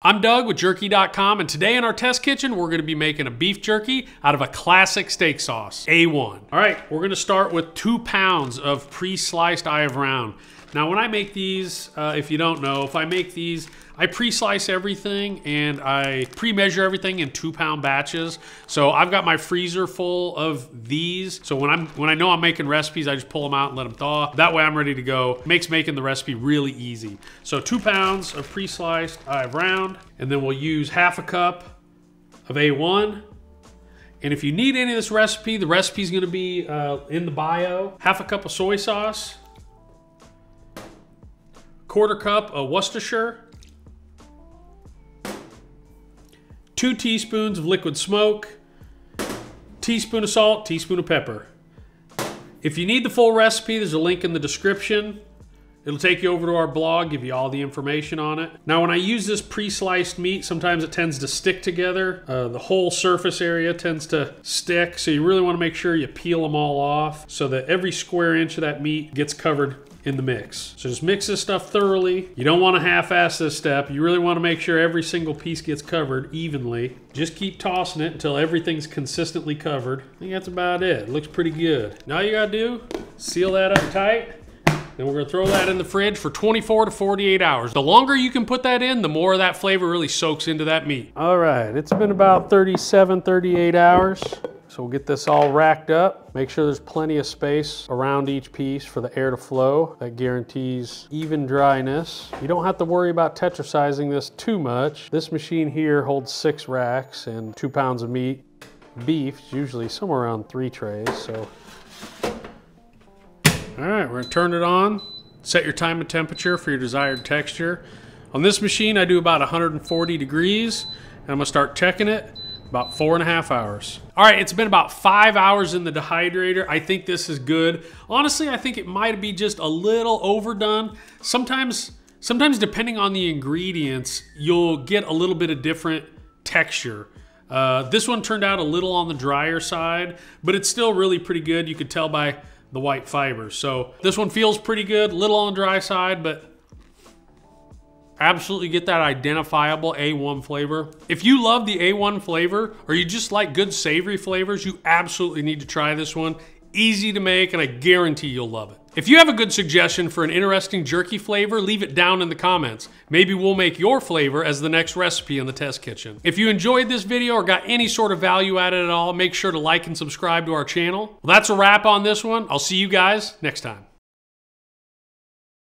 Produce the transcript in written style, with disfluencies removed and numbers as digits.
I'm Doug with jerky.com, and today in our test kitchen, we're gonna be making a beef jerky out of a classic steak sauce, A1. All right, we're gonna start with 2 pounds of pre-sliced eye of round. Now, when I make these, if you don't know, if I make these, I pre-slice everything and I pre-measure everything in 2-pound batches. So I've got my freezer full of these. So when I know I'm making recipes, I just pull them out and let them thaw. That way I'm ready to go. Makes making the recipe really easy. So 2 pounds of pre-sliced eye of round, and then we'll use 1/2 cup of A1. And if you need any of this recipe, the recipe's gonna be in the bio. 1/2 cup of soy sauce, 1/4 cup of Worcestershire, 2 teaspoons of liquid smoke, teaspoon of salt, teaspoon of pepper. If you need the full recipe, there's a link in the description. It'll take you over to our blog, give you all the information on it. Now, when I use this pre-sliced meat, sometimes it tends to stick together. The whole surface area tends to stick, so you really wanna make sure you peel them all off so that every square inch of that meat gets covered in the mix. So just mix this stuff thoroughly. You don't want to half-ass this step. You really want to make sure every single piece gets covered evenly. Just keep tossing it until everything's consistently covered. I think that's about it. It looks pretty good. Now all you gotta do, seal that up tight. Then we're gonna throw that in the fridge for 24 to 48 hours. The longer you can put that in, the more of that flavor really soaks into that meat. All right, it's been about 37, 38 hours. So we'll get this all racked up. Make sure there's plenty of space around each piece for the air to flow. That guarantees even dryness. You don't have to worry about tetrasizing this too much. This machine here holds 6 racks and 2 pounds of meat. Beef is usually somewhere around 3 trays, so. All right, we're gonna turn it on. Set your time and temperature for your desired texture. On this machine, I do about 140 degrees, and I'm gonna start checking it. About 4.5 hours. All right, it's been about 5 hours in the dehydrator. I think this is good. Honestly, I think it might be just a little overdone. Sometimes depending on the ingredients, you'll get a little bit of different texture. This one turned out a little on the drier side, but it's still really pretty good. You could tell by the white fibers. So this one feels pretty good, a little on the dry side, but absolutely get that identifiable A1 flavor. If you love the A1 flavor, or you just like good savory flavors, you absolutely need to try this one. Easy to make, and I guarantee you'll love it. If you have a good suggestion for an interesting jerky flavor, leave it down in the comments. Maybe we'll make your flavor as the next recipe in the test kitchen. If you enjoyed this video or got any sort of value out of it at all, make sure to like and subscribe to our channel. Well, that's a wrap on this one. I'll see you guys next time.